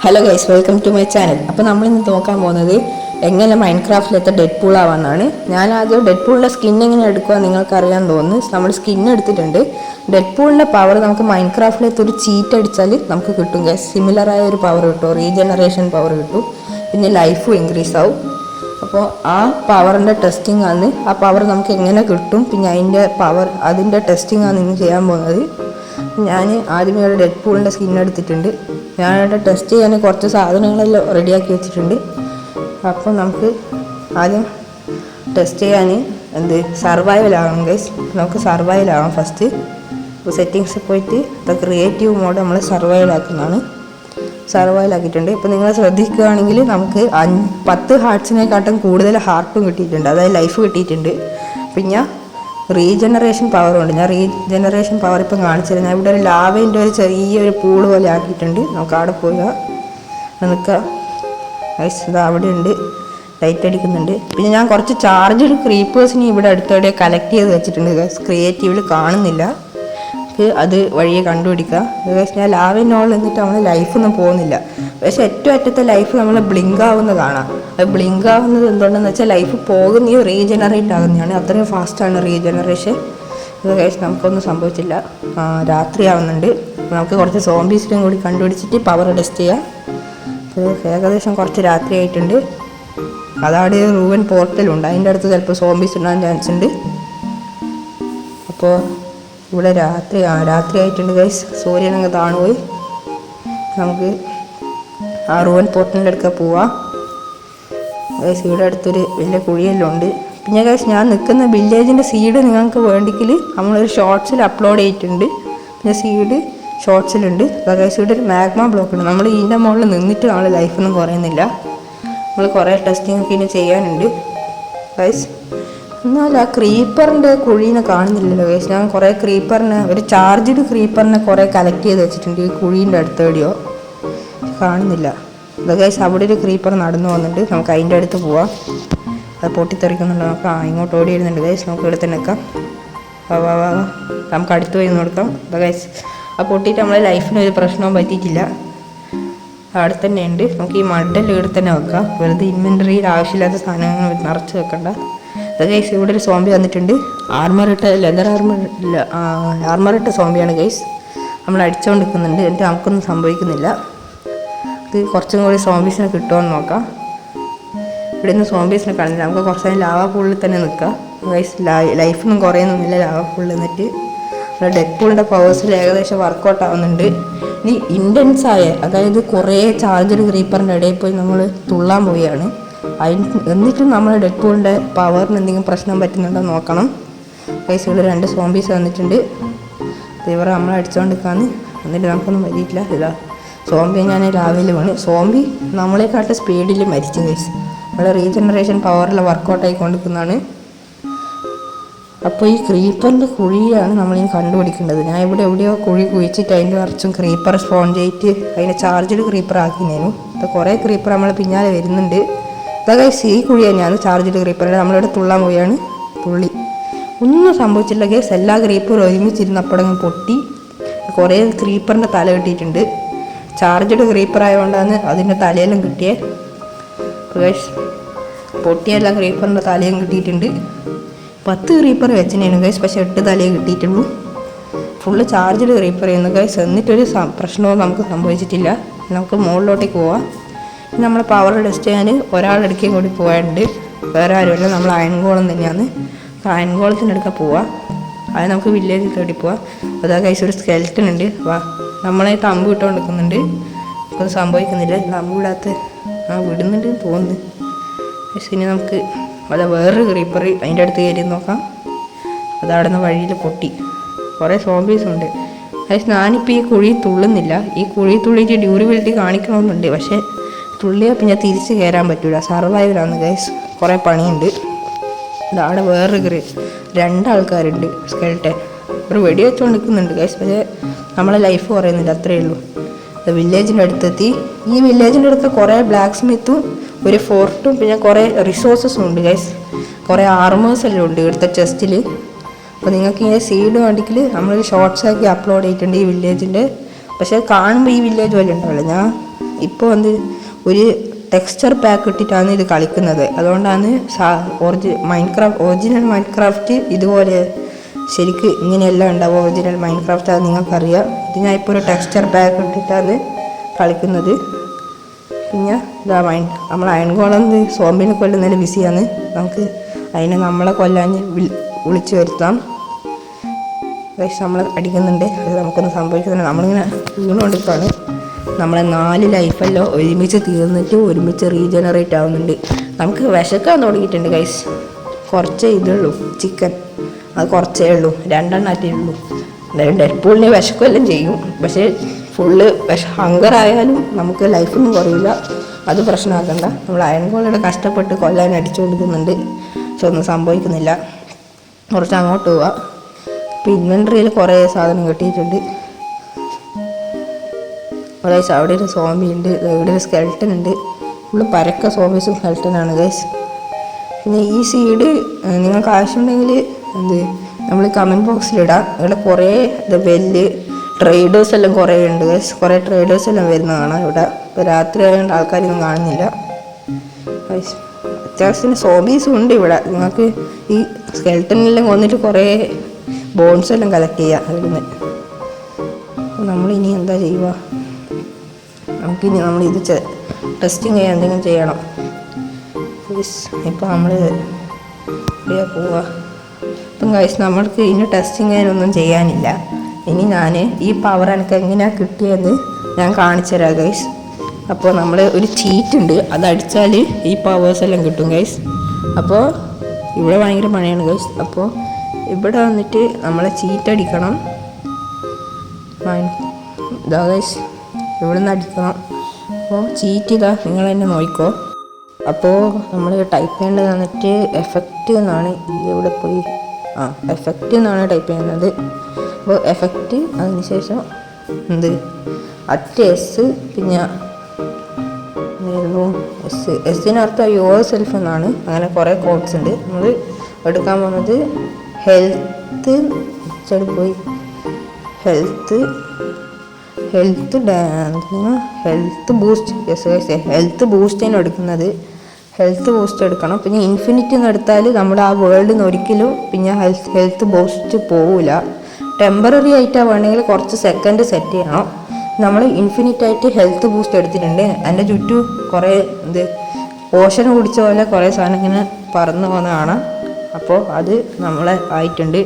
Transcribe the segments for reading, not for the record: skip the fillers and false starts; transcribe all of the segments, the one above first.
Hello guys, welcome to my channel. അപ്പോൾ നമ്മളിന്ന് നോക്കാൻ പോകുന്നത് എങ്ങനെ മൈൻക്രാഫ്റ്റിലത്തെ ഡെഡ് പൂൾ ആവാനാണ്. ഞാൻ ആദ്യം ഡെഡ് പൂളിൻ്റെ സ്കിൻ എങ്ങനെ എടുക്കുക നിങ്ങൾക്ക് അറിയാൻ തോന്നുന്നു. നമ്മൾ സ്കിൻ എടുത്തിട്ടുണ്ട്. ഡെഡ് പൂളിൻ്റെ പവർ നമുക്ക് മൈൻക്രാഫ്റ്റിലത്തെ ഒരു ചീറ്റ് അടിച്ചാൽ നമുക്ക് കിട്ടും ഗൈസ്. സിമിലറായ ഒരു പവർ കിട്ടും, റീജനറേഷൻ പവർ കിട്ടും, പിന്നെ ലൈഫും ഇൻക്രീസ് ആവും. അപ്പോൾ ആ പവറിൻ്റെ ടെസ്റ്റിംഗ് ആണ്. ആ പവർ നമുക്ക് എങ്ങനെ കിട്ടും, പിന്നെ അതിൻ്റെ ടെസ്റ്റിംഗ് ആണ് ഇന്ന് ചെയ്യാൻ പോകുന്നത്. ഞാൻ ആദ്യമേ ഒരു ഡെഡ് പൂളിൻ്റെ സ്കിൻ എടുത്തിട്ടുണ്ട്. ഞാനിവിടെ ടെസ്റ്റ് ചെയ്യാൻ കുറച്ച് സാധനങ്ങളെല്ലാം റെഡിയാക്കി വെച്ചിട്ടുണ്ട്. അപ്പോൾ നമുക്ക് ആദ്യം ടെസ്റ്റ് ചെയ്യാൻ സർവൈവലാകണം ഗൈസ്. നമുക്ക് സർവൈവലാകാം ഫസ്റ്റ്. സെറ്റിങ്സിൽ പോയിട്ട് ക്രിയേറ്റീവ് മോഡ് നമ്മൾ സർവൈവലാക്കുന്നതാണ്. സർവൈവലാക്കിയിട്ടുണ്ട്. ഇപ്പോൾ നിങ്ങൾ ശ്രദ്ധിക്കുകയാണെങ്കിൽ നമുക്ക് 10 ഹാർട്സിനെക്കാട്ടും കൂടുതൽ ഹാർട്ടും കിട്ടിയിട്ടുണ്ട്, അതായത് ലൈഫ് കിട്ടിയിട്ടുണ്ട്. പിന്നെ റീജനറേഷൻ പവറുണ്ട്. ഞാൻ റീജനറേഷൻ പവർ ഇപ്പം കാണിച്ചില്ല. ഞാൻ ഇവിടെ ഒരു ലാവേൻ്റെ ഒരു ചെറിയൊരു പൂള് പോലെ ആക്കിയിട്ടുണ്ട്. നമുക്ക് അവിടെ പോയി നിൽക്കാം. ഇത് അവിടെ ഉണ്ട്, ലൈറ്റ് അടിക്കുന്നുണ്ട്. പിന്നെ ഞാൻ കുറച്ച് ചാർജഡ് ക്രീപ്പേഴ്സിന് ഇവിടെ അടുത്തോടെ കളക്ട് ചെയ്ത് വെച്ചിട്ടുണ്ട്. ക്രിയേറ്റീവിൽ കാണുന്നില്ല, അത് വഴിയെ കണ്ടുപിടിക്കുക. ഞാൻ ലാവിനോൾ എന്നിട്ട് നമ്മൾ ലൈഫൊന്നും പോകുന്നില്ല. പക്ഷെ ഏറ്റവും അറ്റത്തെ ലൈഫ് നമ്മൾ ബ്ലിങ്ക് ആവുന്നത് കാണാം. അത് ബ്ലിങ്ക് ആവുന്നത് എന്തുകൊണ്ടെന്ന് വെച്ചാൽ ലൈഫ് പോകുന്ന റീജനറേറ്റ് ആകുന്നതാണ്. അത്രയും ഫാസ്റ്റാണ് റീജനറേഷൻ. ഇത് നമുക്കൊന്നും സംഭവിച്ചില്ല. രാത്രി ആവുന്നുണ്ട്. നമുക്ക് കുറച്ച് സോംബീസിനും കൂടി കണ്ടുപിടിച്ചിട്ട് പവർ ടെസ്റ്റ് ചെയ്യാം. ഏകദേശം കുറച്ച് രാത്രി ആയിട്ടുണ്ട്. അതവിടെ റൂവൻ പോർട്ടലുണ്ട്, അതിൻ്റെ അടുത്ത് ചിലപ്പോൾ സോംബീസ് ഉണ്ടാകാൻ ചാൻസ് ഉണ്ട്. അപ്പോൾ ഇവിടെ രാത്രി ആയിട്ടുണ്ട് ഗൈസ്. സൂര്യനങ്ങ് താണുപോയി. നമുക്ക് ആ റൂവൻ പോർട്ടലിൻ്റെ അടുക്ക പോവാം ഗൈസ്. ഇവിടെ അടുത്തൊരു വലിയ കുഴിയെല്ലാം ഉണ്ട്. പിന്നെ ഗൈസ്, ഞാൻ നിൽക്കുന്ന വില്ലേജിൻ്റെ സീഡ് നിങ്ങൾക്ക് വേണ്ടിയെങ്കിൽ നമ്മളൊരു ഷോർട്സിൽ അപ്ലോഡ് ചെയ്തിട്ടുണ്ട്. പിന്നെ സീഡ് ഷോർട്സിലുണ്ട്. ഗൈസ് ഇവിടെ ഒരു മാഗ്മ ബ്ലോക്ക് ഉണ്ട്. നമ്മൾ ഇതിൻ്റെ മുകളിൽ നിന്നിട്ട് നമ്മൾ ലൈഫൊന്നും കുറയുന്നില്ല. നമ്മൾ കുറേ ടെസ്റ്റിംഗ് ഒക്കെ ഇനി ചെയ്യാനുണ്ട് ഗൈസ്. എന്നാൽ ആ ക്രീപ്പറിൻ്റെ കുഴീനെ കാണുന്നില്ലല്ലോ ഗൈസ്. ഞാൻ കുറേ ഒരു ചാർജ്ഡ് ക്രീപ്പറിനെ കുറേ കളക്ട് ചെയ്ത് വെച്ചിട്ടുണ്ട്. ഈ കുഴീൻ്റെ അടുത്തേടിയോ കാണുന്നില്ല. ഗൈസ് അവിടെ ഒരു ക്രീപ്പർ നടന്നു പോകുന്നുണ്ട്. നമുക്ക് അതിൻ്റെ അടുത്ത് പോവാം. അത് പൊട്ടിത്തെറിക്കുന്നുണ്ട്. നമുക്ക് ഇങ്ങോട്ട് ഓടി വരുന്നുണ്ട് ഗൈസ്. നമുക്ക് ഇവിടെ തന്നെ വെക്കാം. വാ നമുക്ക് അടുത്ത് പോയി നോക്കാം. ഗൈസ് ആ പൊട്ടിയിട്ട് നമ്മളെ ലൈഫിന് ഒരു പ്രശ്നവും പറ്റിയിട്ടില്ല. അവിടെ തന്നെ ഉണ്ട്. നമുക്ക് ഈ മഡെല്ലാം ഇവിടെ തന്നെ വെക്കാം. വെറുതെ ഇൻവെൻ്ററിയിൽ ആവശ്യമില്ലാത്ത സാധനങ്ങൾ നിറച്ച് വെക്കണ്ട. ഗൈസ് ഇവിടെ ഒരു സോംബി വന്നിട്ടുണ്ട്. ലെതർ ആർമറിട്ട സോംബിയാണ് ഗൈസ്. നമ്മൾ അടിച്ചുകൊണ്ട് നിൽക്കുന്നുണ്ട്. എന്നിട്ട് നമുക്കൊന്നും സംഭവിക്കുന്നില്ല. ഇത് കുറച്ചും കൂടി സോംബീസിനെ കിട്ടുമെന്ന് നോക്കാം. ഇവിടെ നിന്ന് സോംബീസിനെ കാണുന്നില്ല. നമുക്ക് കുറച്ച് നേരം ലാവാ പൂളിൽ തന്നെ നിൽക്കാം ഗൈസ്. ലൈഫൊന്നും കുറയുന്നൊന്നുമില്ല ലാവാ പൂളിൽ നിന്നിട്ട്. ഡെഡ് പൂളിൻ്റെ പവേഴ്സിൽ ഏകദേശം വർക്കൗട്ട് ആവുന്നുണ്ട്. ഇനി ഇൻറ്റൻസായ, അതായത് കുറേ ചാർജർ ക്രീപ്പറിൻ്റെ ഇടയിൽ പോയി നമ്മൾ തുള്ളാൻ പോവുകയാണ്. എന്നിട്ടും നമ്മൾ ഡെഡ് പൂളിൻ്റെ പവറിന് എന്തെങ്കിലും പ്രശ്നം പറ്റുന്നുണ്ടോ നോക്കണം ഗൈസ്. ഇവിടെ 2 സോംബീസ് വന്നിട്ടുണ്ട്. ഇവർ നമ്മൾ അടിച്ചുകൊണ്ടിരിക്കാന്ന്. എന്നിട്ട് നമുക്കൊന്നും പറ്റിയിട്ടില്ല. ഇതാ സോംബി ഞാൻ രാവിലെ വീണ്. സോംബി നമ്മളെക്കാട്ട് സ്പീഡിൽ മരിച്ചു ഗൈസ്. നമ്മളെ റീജനറേഷൻ പവറിൽ വർക്കൗട്ട് ആയിക്കൊണ്ടിരിക്കുന്നതാണ്. അപ്പോൾ ഈ ക്രീപ്പറിൻ്റെ കുഴിയാണ് നമ്മളിനി കണ്ടുപിടിക്കേണ്ടത്. ഞാൻ ഇവിടെ എവിടെയോ കുഴി കുഴിച്ചിട്ട് അതിൻ്റെ കുറച്ചും ക്രീപ്പർ സ്പോൺ ചെയ്തിട്ട് അതിനെ ചാർജഡ് ക്രീപ്പർ ആക്കിനേനു. ഇത് കുറേ ക്രീപ്പർ നമ്മൾ പിന്നാലെ വരുന്നുണ്ട്. ഗൈസ് ഈ കുഴി തന്നെയാണ് ചാർജഡ് ക്രീപ്പറിൻ്റെ. നമ്മളിവിടെ തുള്ളാൻ പോയാണ്. തുള്ളി ഒന്നും സംഭവിച്ചില്ല ഗൈസ്. എല്ലാ ക്രീപ്പറും ഒരുമിച്ചിരുന്നപ്പോഴങ്ങ് പൊട്ടി. കുറേ ക്രീപ്പറിൻ്റെ തല കിട്ടിയിട്ടുണ്ട്. ചാർജഡ് ക്രീപ്പർ ആയതുകൊണ്ടാണ് അതിൻ്റെ തലയെല്ലാം കിട്ടിയത് ഗൈസ്. പൊട്ടിയെല്ലാം ക്രീപ്പറിൻ്റെ തലയും കിട്ടിയിട്ടുണ്ട്. 10 ക്രീപ്പർ വെച്ചിനേനു ഗൈസ്, പക്ഷേ 8 തലയെ കിട്ടിയിട്ടുള്ളൂ. ഫുള്ള് ചാർജഡ് ക്രീപ്പർ ചെയ്യുന്നു ഗൈസ്. എന്നിട്ടൊരു പ്രശ്നവും നമുക്ക് സംഭവിച്ചിട്ടില്ല. നമുക്ക് മുകളിലോട്ടേക്ക് പോവാം. നമ്മൾ പവർ ടെസ്റ്റ് ചെയ്യാൻ ഒരാളെടുക്കുകയും കൂടി പോയാണ്ട്. വേറെ ആരുമല്ല, നമ്മൾ അയൻകോളം തന്നെയാണ്. അയൻകോളത്തിൻ്റെ അടുക്ക പോവാം. അത് നമുക്ക് വില്ലേജിൽ തേടി പോവാം. അതാ ഗൈസ് ഒരു സ്കെൽറ്റൻ ഉണ്ട്. വാ, നമ്മളെ തമ്പ് ഇട്ടുകൊണ്ട് നിൽക്കുന്നുണ്ട്. ഒന്നും സംഭവിക്കുന്നില്ല. തമ്പ് വിടാത്ത വിടുന്നുണ്ട് തോന്നുന്നു ഗൈസ്. ഇനി നമുക്ക് വേറൊരു ക്രീപ്പർ അതിൻ്റെ അടുത്ത് കയറി നോക്കാം. അതവിടെ നിന്ന് വഴിയിൽ പൊട്ടി. കുറേ സോംബീസ് ഉണ്ട് ഗൈസ്. ഞാനിപ്പോൾ ഈ കുഴി തുള്ളുന്നില്ല. ഈ കുഴി തുള്ളിയിട്ട് ഡ്യൂറബിലിറ്റി കാണിക്കണമെന്നുണ്ട്. പക്ഷേ തുള്ളിയാൽ പിന്നെ തിരിച്ച് കയറാൻ പറ്റില്ല. സർവൈവലാണ് ഗൈസ്. കുറേ പണിയുണ്ട്. ഇതവിടെ വേറൊരു 2 ആൾക്കാരുണ്ട് സ്കെൽറ്റൻ. ഒരു വെടി വെച്ചുകൊണ്ട് നിൽക്കുന്നുണ്ട് ഗൈസ്. പക്ഷേ നമ്മളെ ലൈഫ് കുറയുന്നില്ല, അത്രയേ ഉള്ളൂ. വില്ലേജിൻ്റെ അടുത്തെത്തി. ഈ വില്ലേജിൻ്റെ അടുത്ത് കുറേ ബ്ലാക്ക് സ്മിത്തും ഒരു ഫോർട്ടും പിന്നെ കുറേ റിസോഴ്സസും ഉണ്ട് ഗൈസ്. കുറേ ആർമേഴ്സ് എല്ലാം ഉണ്ട് ഇവിടുത്തെ ചെസ്റ്റിൽ. അപ്പോൾ നിങ്ങൾക്ക് ഇങ്ങനെ സീഡ് വേണ്ടിയെങ്കിൽ നമ്മൾ ഷോർട്സ് ആക്കി അപ്ലോഡ് ചെയ്തിട്ടുണ്ട് ഈ വില്ലേജിൻ്റെ. പക്ഷേ കാണുമ്പോൾ ഈ വില്ലേജ് പോലെ ഉണ്ടാവില്ല. ഞാൻ ഇപ്പോൾ ഒരു ടെക്സ്ചർ പാക്ക് ഇട്ടിട്ടാണ് ഇത് കളിക്കുന്നത്. അതുകൊണ്ടാണ് ഒറിജിനൽ മൈൻക്രാഫ്റ്റ് ഇതുപോലെ ശരിക്ക് ഇങ്ങനെയല്ല ഉണ്ടാവും. ഒറിജിനൽ മൈൻക്രാഫ്റ്റ് അത് നിങ്ങൾക്കറിയാം. ഇത് ഞാൻ ഇപ്പോൾ ഒരു ടെക്സ്ചർ പാക്ക് ഇട്ടിട്ടാണ് കളിക്കുന്നത്. പിന്നെ ഇതാ നമ്മൾ അയൺ ഗോളം സോംബിനെ കൊല്ലുന്നതിൽ ബിസിയാണ്. നമുക്ക് അതിനെ നമ്മളെ കൊല്ലാൻ വിളിച്ചു വരുത്താം. പക്ഷെ നമ്മൾ അടിക്കുന്നുണ്ട്, അത് നമുക്കൊന്നും സംഭവിക്കുന്നില്ല. നമ്മളിങ്ങനെ വീണുകൊണ്ടിരിക്കുകയാണ്. നമ്മളെ 4 ലൈഫല്ലോ ഒരുമിച്ച് തീർന്നിട്ട് ഒരുമിച്ച് റീജനറേറ്റ് ആവുന്നുണ്ട്. നമുക്ക് വിശക്കാൻ തുടങ്ങിയിട്ടുണ്ട് ഗൈസ്. കുറച്ചേ ഇതുള്ളൂ, ചിക്കൻ അത് കുറച്ചേ ഉള്ളൂ, 2 ആറ്റേ ഉള്ളൂ. എന്തായാലും ഡെഡ്പൂളിനെ വിശക്കുമെല്ലാം ചെയ്യും. പക്ഷേ ഫുള്ള് ഹങ്കറായാലും നമുക്ക് ലൈഫൊന്നും കുറയില്ല. അത് പ്രശ്നമാക്കണ്ട. നമ്മൾ അയൺ ഗോളോടെ കഷ്ടപ്പെട്ട് കൊല്ലാൻ അടിച്ചു കൊടുക്കുന്നുണ്ട്. പക്ഷെ ഒന്നും സംഭവിക്കുന്നില്ല. കുറച്ച് അങ്ങോട്ട് പോവാം. ഇപ്പോൾ ഇൻവെൻട്രിയിൽ കുറേ സാധനം കിട്ടിയിട്ടുണ്ട്. ഗൈസ് അവിടെ ഒരു സോംബി ഉണ്ട്, ഇവിടെ ഒരു സ്കെൽട്ടൻ ഉണ്ട്. ഫുള്ള് പരക്ക സോംബീസും സ്കെൽട്ടനാണ് ഗൈസ്. പിന്നെ ഈ സീഡ് നിങ്ങൾക്ക് ആവശ്യമുണ്ടെങ്കിൽ നമ്മൾ കമൻറ്റ് ബോക്സിലിടാം. ഇവിടെ കുറേ ട്രേഡേഴ്സ് എല്ലാം കുറേ ഉണ്ട് ഗൈസ്. കുറേ ട്രേഡേഴ്സ് എല്ലാം വരുന്നതാണ് ഇവിടെ. ഇപ്പോൾ രാത്രി ആയതുകൊണ്ട് ആൾക്കാരൊന്നും കാണുന്നില്ല ഗൈസ്. അത്യാവശ്യത്തിന് സോംബീസും ഉണ്ട് ഇവിടെ. നിങ്ങൾക്ക് ഈ സ്കെൽട്ടനെല്ലാം വന്നിട്ട് കുറേ ബോൺസ് എല്ലാം കളക്ട് ചെയ്യാം ഇവിടുന്ന്. നമ്മളിനി എന്താ ചെയ്യുക? നമുക്കിനി നമ്മളിത് ടെസ്റ്റിങ് ചെയ്യാൻ എന്തെങ്കിലും ചെയ്യണം. ഇപ്പോൾ നമ്മൾ എവിടെയാ പോവുക? ഇപ്പം ഗൈസ് നമ്മൾക്ക് ഇനി ടെസ്റ്റിങ് ചെയ്യാനൊന്നും ചെയ്യാനില്ല. ഇനി ഞാൻ ഈ പവർ എനിക്ക് എങ്ങനെയാണ് കിട്ടിയതെന്ന് ഞാൻ കാണിച്ചു തരാം ഗൈസ്. അപ്പോൾ നമ്മൾ ഒരു ചീറ്റ് ഉണ്ട്, അതടിച്ചാൽ ഈ പവേഴ്സ് എല്ലാം കിട്ടും ഗൈസ്. അപ്പോൾ ഇവിടെ ഭയങ്കര പണിയാണ് ഗൈസ്. അപ്പോൾ ഇവിടെ വന്നിട്ട് നമ്മളെ ചീറ്റ് അടിക്കണം. ഇതാ ഗൈസ്, ഇവിടെ നിന്ന് അടിക്കണം. അപ്പോൾ ചീറ്റ് ഇതാ നിങ്ങൾ തന്നെ നോക്കിക്കോ. അപ്പോൾ നമ്മൾ ടൈപ്പ് ചെയ്യേണ്ടത് വന്നിട്ട് എഫക്റ്റ് എന്നാണ്. ഇവിടെ പോയി എഫക്റ്റ് എന്നാണ് ടൈപ്പ് ചെയ്യുന്നത്. അപ്പോൾ എഫക്റ്റ് അതിനുശേഷം എസ്, പിന്നെ എസ്സിനർത്ഥം യുവർ സെൽഫ് എന്നാണ്. അങ്ങനെ കുറേ കോഡ്സ് ഉണ്ട്. നമ്മൾ എടുക്കാൻ പോകുന്നത് ഹെൽത്ത് പോയി ഹെൽത്ത് ബൂസ്റ്റ്. ഹെൽത്ത് ബൂസ്റ്റിന് എടുക്കുന്നത്. ഹെൽത്ത് ബൂസ്റ്റ് എടുക്കണം. പിന്നെ ഇൻഫിനിറ്റി എന്ന് എടുത്താൽ നമ്മൾ ആ വേൾഡിൽ നിന്ന് ഒരിക്കലും പിന്നെ ഹെൽത്ത് ബൂസ്റ്റ് പോവില്ല. ടെമ്പററി ആയിട്ടാണ് വേണമെങ്കിൽ കുറച്ച് സെക്കൻഡ് സെറ്റ് ചെയ്യണം. നമ്മൾ ഇൻഫിനിറ്റ് ആയിട്ട് ഹെൽത്ത് ബൂസ്റ്റ് എടുത്തിട്ടുണ്ട്. അതിൻ്റെ ചുറ്റും കുറേ പോഷൻ കുടിച്ച പോലെ കുറേ സാധനം ഇങ്ങനെ പറന്നു പോകുന്ന കാണാം. അപ്പോൾ അത് നമ്മളെ ആയിട്ടുണ്ട്.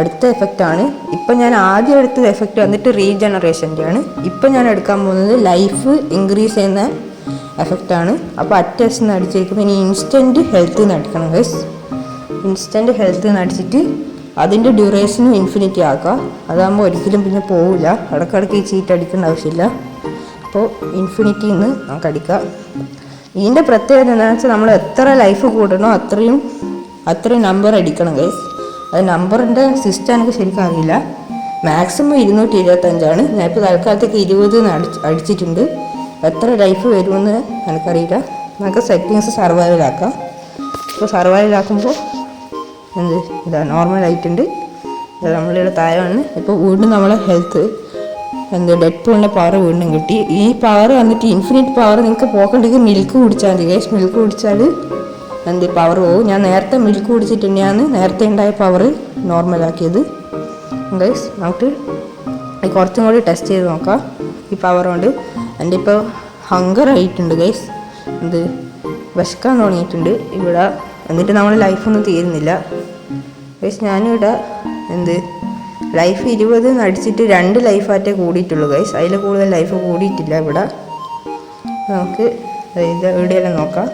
അടുത്ത എഫക്റ്റാണ്. ഇപ്പം ഞാൻ ആദ്യം എടുത്ത എഫക്റ്റ് വന്നിട്ട് റീജനറേഷൻ്റെയാണ്. ഇപ്പം ഞാൻ എടുക്കാൻ പോകുന്നത് ലൈഫ് ഇൻക്രീസ് ചെയ്യുന്ന എഫക്റ്റാണ്. അപ്പോൾ അറ്റസ് നിന്ന് അടിച്ചിരിക്കുമ്പോൾ ഇനി ഇൻസ്റ്റൻറ്റ് ഹെൽത്ത് നിന്ന് അടിക്കണം ഗൈസ്. ഇൻസ്റ്റൻറ്റ് ഹെൽത്ത് നിന്ന് അടിച്ചിട്ട് അതിൻ്റെ ഡ്യൂറേഷനും ഇൻഫിനിറ്റി ആക്കുക. അതാകുമ്പോൾ ഒരിക്കലും പിന്നെ പോവില്ല. ഇടയ്ക്കിടയ്ക്ക് ഈ ചീറ്റ് അടിക്കേണ്ട ആവശ്യമില്ല. അപ്പോൾ ഇൻഫിനിറ്റിയിൽ നിന്ന് നമുക്ക് അടിക്കാം. ഇതിൻ്റെ പ്രത്യേകത എന്താണെന്ന് വെച്ചാൽ നമ്മൾ എത്ര ലൈഫ് കൂടണോ അത്രയും നമ്പർ അടിക്കണം ഗൈസ്. അത് നമ്പറിൻ്റെ സിസ്റ്റം എനിക്ക് ശരിക്കും അറിയില്ല. മാക്സിമം 225 ഞാനിപ്പോൾ തൽക്കാലത്തേക്ക് 20 അടിച്ചിട്ടുണ്ട്. എത്ര ലൈഫ് വരുമെന്ന് എനിക്കറിയില്ല. നമുക്ക് സെറ്റിങ്സ് സർവൈവലാക്കാം. ഇപ്പോൾ സർവൈവലാക്കുമ്പോൾ ഇതാ നോർമലായിട്ടുണ്ട്. നമ്മളിവിടെ താഴെയാണ്. ഇപ്പോൾ വീണ്ടും നമ്മളെ ഹെൽത്ത് ഡെഡ്പൂളിൻ്റെ പവർ വീണ്ടും കിട്ടി. ഈ പവർ വന്നിട്ട് ഇൻഫിനിറ്റ് പവർ നിങ്ങൾക്ക് പോക്കണ്ടെങ്കിൽ മിൽക്ക് കുടിച്ചാൽ മതി ഗൈസ്. മിൽക്ക് കുടിച്ചാൽ പവർ പോകും. ഞാൻ നേരത്തെ മിൽക്ക് കുടിച്ചിട്ട് തന്നെയാണ് നേരത്തെ ഉണ്ടായ പവർ നോർമലാക്കിയത് ഗൈസ്. നമുക്ക് കുറച്ചും കൂടി ടെസ്റ്റ് ചെയ്ത് നോക്കാം ഈ പവർ കൊണ്ട്. എൻ്റെ ഇപ്പോൾ ഹങ്കർ ആയിട്ടുണ്ട് ഗൈസ്. വിശക്കാൻ തുടങ്ങിയിട്ടുണ്ട് ഇവിടെ. എന്നിട്ട് നമ്മൾ ലൈഫൊന്നും തീരുന്നില്ല ഗൈസ്. ഞാനിവിടെ ലൈഫ് 20 അടിച്ചിട്ട് 2 ലൈഫായിട്ടേ കൂടിയിട്ടുള്ളൂ ഗൈസ്. അതിൽ കൂടുതൽ ലൈഫ് കൂടിയിട്ടില്ല ഇവിടെ. നമുക്ക് ഇവിടെയെല്ലാം നോക്കാം.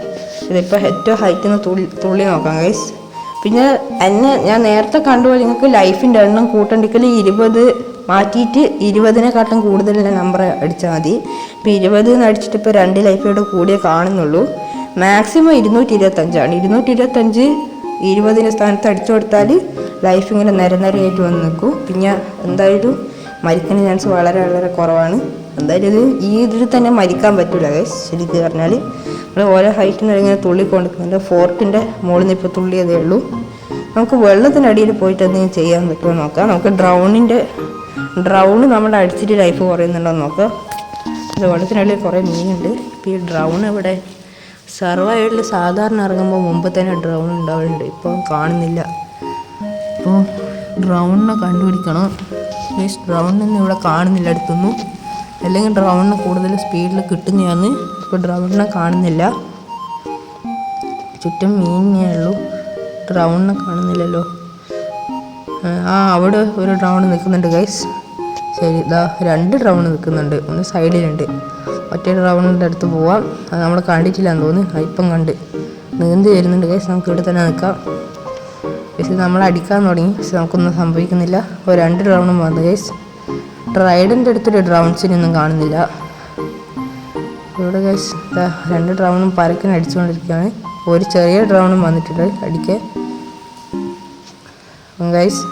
ഇതിപ്പോൾ ഏറ്റവും ഹൈറ്റിൽ നിന്ന് തുള്ളി നോക്കാം ഗൈസ്. പിന്നെ ഞാൻ നേരത്തെ കണ്ടുപോലെ നിങ്ങൾക്ക് ലൈഫിൻ്റെ എണ്ണം കൂട്ടണ്ടെങ്കിൽ 20 മാറ്റിയിട്ട് 20-നെക്കാട്ടും കൂടുതലുള്ള നമ്പർ അടിച്ചാൽ മതി. ഇപ്പോൾ 20 അടിച്ചിട്ട് ഇപ്പോൾ 2 ലൈഫോടെ കൂടിയേ കാണുന്നുള്ളൂ. മാക്സിമം 225 225 20 സ്ഥാനത്ത് അടിച്ചു കൊടുത്താൽ ലൈഫ് ഇങ്ങനെ നിരനിരയായിട്ട് വന്ന് നിൽക്കും. പിന്നെ എന്തായാലും മരിക്കുന്ന ചാൻസ് വളരെ വളരെ കുറവാണ്. എന്തായാലും ഇതിൽ തന്നെ മരിക്കാൻ പറ്റില്ല ഗൈസ്. ശരിക്കും പറഞ്ഞാൽ നമ്മൾ ഓരോ ഹൈറ്റിൽ നിന്ന് ഇങ്ങനെ തുള്ളിക്കൊണ്ടിരിക്കുന്നുണ്ട്. ഫോർട്ടിൻ്റെ മുകളിൽ നിന്ന് ഇപ്പോൾ തുള്ളിയതേ ഉള്ളൂ. നമുക്ക് വെള്ളത്തിനടിയിൽ പോയിട്ട് എന്തെങ്കിലും ചെയ്യാൻ പറ്റുമോ നോക്കാം. നമുക്ക് ഡ്രൗണിൻ്റെ ഡ്രൗണ് നമ്മൾ അടിച്ചിട്ട് ലൈഫ് കുറയുന്നുണ്ടോ നോക്കാം. ഇത് വെള്ളത്തിനുള്ളിൽ കുറേ മീനുണ്ട്. ഇപ്പോൾ ഈ ഡ്രൗൺ ഇവിടെ സർവൈവലിൽ സാധാരണ ഇറങ്ങുമ്പോൾ മുമ്പ് തന്നെ ഡ്രൗൺ ഉണ്ടാവുന്നുണ്ട്. ഇപ്പോൾ കാണുന്നില്ല. ഇപ്പോൾ ഡ്രൗണിനെ കണ്ടുപിടിക്കണം. മീൻസ് ഡ്രൗണിനൊന്നും ഇവിടെ കാണുന്നില്ല അടുത്തൊന്നും. അല്ലെങ്കിൽ ഡ്രൗണിനെ കൂടുതൽ സ്പീഡിൽ കിട്ടുന്നതാണ്. ഇപ്പോൾ ഡ്രൗണിനെ കാണുന്നില്ല. ചുറ്റും മീനേ ഉള്ളൂ. ഡ്രൗണിനെ കാണുന്നില്ലല്ലോ. അവിടെ ഒരു ഡ്രൗൺ നിൽക്കുന്നുണ്ട് ഗൈസ്. ശരി, ഇതാ 2 ഡ്രൗൺ നിൽക്കുന്നുണ്ട്. ഒന്ന് സൈഡിലുണ്ട്. ഒറ്റ ഡ്രൗണിൻ്റെ അടുത്ത് പോവാം. അത് നമ്മൾ കണ്ടിട്ടില്ലാന്ന് തോന്നുന്നു. ഇപ്പം കണ്ട് നീന്തി വരുന്നുണ്ട് ഗൈസ്. നമുക്ക് ഇവിടെ തന്നെ നിൽക്കാം. പക്ഷേ നമ്മൾ അടിക്കാൻ തുടങ്ങി. പക്ഷെ നമുക്കൊന്നും സംഭവിക്കുന്നില്ല. ഒരു 2 ഡ്രൗണും വന്നു ഗൈസ്. റൈഡിൻ്റെ അടുത്തൊരു ഡ്രൗൺസിനൊന്നും കാണുന്നില്ല. ഇവിടെ ഗൈസ് 2 ഡ്രൗണും പരക്കിന് അടിച്ചുകൊണ്ടിരിക്കുകയാണ്. ഒരു ചെറിയ ഡ്രൗണും വന്നിട്ടുണ്ട് അടിക്കാൻ. ഗൈസ്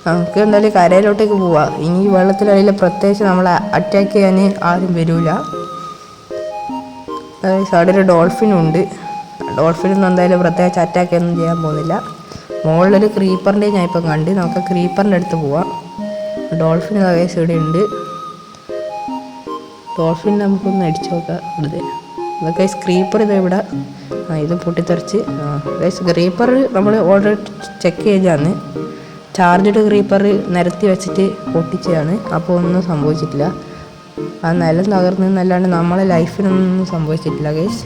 നമുക്ക് എന്തായാലും കരയിലോട്ടേക്ക് പോവാം. ഇനി വെള്ളത്തിലടിയിൽ പ്രത്യേകിച്ച് നമ്മളെ അറ്റാക്ക് ചെയ്യാൻ ആരും വരില്ല. അവിടെ ഒരു ഡോൾഫിനുണ്ട്. ഡോൾഫിനൊന്നും എന്തായാലും പ്രത്യേകിച്ച് അറ്റാക്ക് ഒന്നും ചെയ്യാൻ പോകുന്നില്ല. മുകളിലൊരു ക്രീപ്പറിൻ്റെ ഞാൻ ഇപ്പം കണ്ട്. നമുക്ക് ക്രീപ്പറിൻ്റെ അടുത്ത് പോവാം. ഡോൾഫിൻ ഗൈസ് ഇവിടെ ഉണ്ട്. ഡോൾഫിൻ നമുക്കൊന്ന് അടിച്ചു നോക്കാം. ഇതൊക്കെ ക്രീപ്പർ ഇവിടെ ഇത് പൊട്ടിത്തെറിച്ച്. ഗൈസ് ക്രീപ്പർ നമ്മൾ ഓൾറെഡി ചെക്ക് ചെയ്താണ്. ചാർജ്ഡ് ക്രീപ്പർ നിരത്തി വെച്ചിട്ട് പൊട്ടിച്ചതാണ്. അപ്പോൾ ഒന്നും സംഭവിച്ചിട്ടില്ല. ആ നിലം തകർന്നല്ലാണ്ട് നമ്മളെ ലൈഫിനൊന്നും സംഭവിച്ചിട്ടില്ല ഗൈസ്.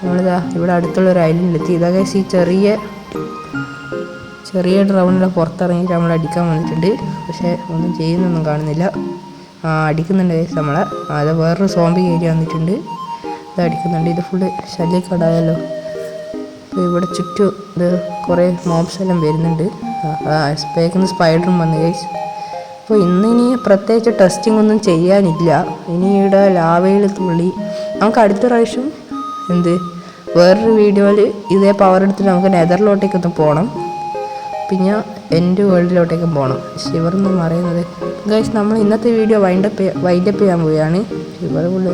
നമ്മളിതാ ഇവിടെ അടുത്തുള്ളൊരു ഐലൻഡിലെത്തി. ഇതാ ഗൈസ് ഈ ചെറിയ ഡ്രൗണിൻ്റെ പുറത്തിറങ്ങിയിട്ട് നമ്മൾ അടിക്കാൻ വന്നിട്ടുണ്ട്. പക്ഷേ ഒന്നും ചെയ്യുന്നൊന്നും കാണുന്നില്ല. അടിക്കുന്നുണ്ട് ഗൈസ് നമ്മളെ. അത് വേറൊരു സോംബി ഏരിയ വന്നിട്ടുണ്ട്. ഇത് അടിക്കുന്നുണ്ട്. ഇത് ഫുള്ള് ശല്യക്കടായല്ലോ. അപ്പോൾ ഇവിടെ ചുറ്റും ഇത് കുറേ മോബ്സ് എല്ലാം വരുന്നുണ്ട്. സ്പേക്കുന്ന സ്പൈഡറും വന്നു ഗൈസ്. അപ്പോൾ ഇനി പ്രത്യേകിച്ച് ടെസ്റ്റിംഗ് ഒന്നും ചെയ്യാനില്ല. ഇനി ഇവിടെ ലാവയിൽ തുള്ളി നമുക്ക് അടുത്ത പ്രാവശ്യം വേറൊരു വീഡിയോയിൽ ഇതേ പവർ എടുത്തിട്ട് നമുക്ക് നെതറിലോട്ടേക്കൊന്ന് പോകണം. പിന്നെ എൻ്റെ വേൾഡിലോട്ടേക്കും പോകണം. ഷിവറെന്ന് പറയുന്നത് ഗൈസ് നമ്മൾ ഇന്നത്തെ വീഡിയോ വൈൻഡപ്പ് ചെയ്യാൻ പോവുകയാണ്. Shiver full.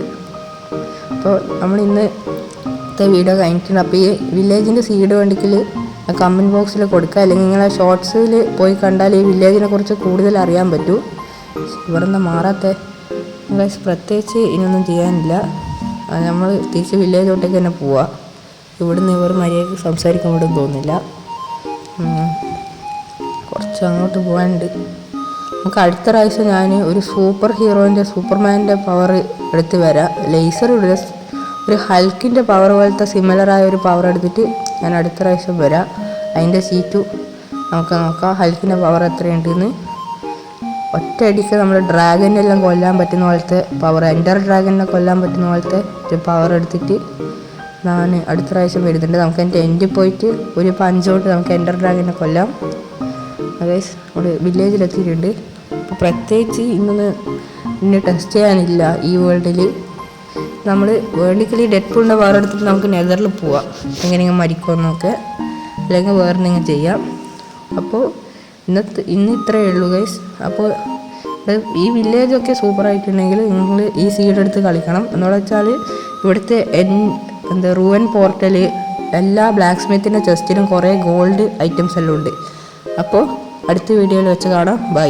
അപ്പോൾ നമ്മൾ ഇന്നത്തെ വീഡിയോ കഴിഞ്ഞിട്ടുണ്ട്. അപ്പോൾ ഈ വില്ലേജിൻ്റെ സീഡ് വേണ്ടിക്കൽ കമൻറ്റ് ബോക്സിൽ കൊടുക്കുക. അല്ലെങ്കിൽ നിങ്ങളെ ഷോർട്സിൽ പോയി കണ്ടാൽ ഈ വില്ലേജിനെ കുറിച്ച് കൂടുതൽ അറിയാൻ പറ്റൂ. ഇവിടെന്താ മാറാത്ത ഗൈസ്. പ്രത്യേകിച്ച് ഇനിയൊന്നും ചെയ്യാനില്ല. നമ്മൾ തിരിച്ച് വില്ലേജോട്ടേക്ക് തന്നെ പോവുക. ഇവിടുന്ന് ഇവർ മര്യാദയ്ക്ക് സംസാരിക്കാൻ വിടും തോന്നില്ല. കുറച്ച് അങ്ങോട്ട് പോകാനുണ്ട്. നമുക്ക് അടുത്ത പ്രാവശ്യം ഞാൻ ഒരു സൂപ്പർമാൻ്റെ പവർ എടുത്ത് വരാം. ലേസർ ഒരു ഹൽക്കിൻ്റെ പവർ പോലത്തെ സിമിലറായ ഒരു പവർ എടുത്തിട്ട് ഞാൻ അടുത്ത പ്രാവശ്യം വരാം. അതിൻ്റെ സീറ്റു നമുക്ക് നോക്കാം ഹൽക്കിൻ്റെ പവർ എത്രയുണ്ടെന്ന്. ഒറ്റയടിക്ക് നമ്മൾ ഡ്രാഗനെല്ലാം കൊല്ലാൻ പറ്റുന്ന പോലത്തെ പവർ, എൻ്റർ ഡ്രാഗനെ കൊല്ലാൻ പറ്റുന്ന പോലത്തെ ഒരു പവർ എടുത്തിട്ട് ഞാൻ അടുത്ത പ്രാവശ്യം വരുന്നുണ്ട്. നമുക്ക് എൻ്റെ എൻഡിൽ പോയിട്ട് ഒരു പഞ്ചോട്ട് നമുക്ക് എൻ്റർ ഡ്രാഗനെ കൊല്ലാം. ഗൈസ് അവിടെ വില്ലേജിലെത്തിയിട്ടുണ്ട്. അപ്പോൾ പ്രത്യേകിച്ച് ഇന്ന് ടെസ്റ്റ് ചെയ്യാനില്ല. ഈ വേൾഡിൽ നമ്മൾ വേൾഡിക്കലി ഡെഡ്പൂളിൻ്റെ പവർ എടുത്തിട്ട് നമുക്ക് നെതറിൽ പോവാം. എങ്ങനെയെങ്കിലും മരിക്കുമെന്നൊക്കെ അല്ലെങ്കിൽ വേറെ എന്തെങ്കിലും ചെയ്യാം. അപ്പോൾ ഇന്ന് ഇത്രയേ ഉള്ളൂ ഗൈസ്. അപ്പോൾ ഈ വില്ലേജൊക്കെ സൂപ്പറായിട്ടുണ്ടെങ്കിൽ നിങ്ങൾ ഈ സീഡ് എടുത്ത് കളിക്കണം. എന്ന് വെച്ചാൽ ഇവിടുത്തെ റൂവൻ പോർട്ടൽ എല്ലാ ബ്ലാക്ക് സ്മിത്തിൻ്റെ ചെസ്റ്റിലും കുറേ ഗോൾഡ് ഐറ്റംസ് എല്ലാം ഉണ്ട്. അപ്പോൾ അടുത്ത വീഡിയോയിൽ വെച്ച് കാണാം. ബൈ.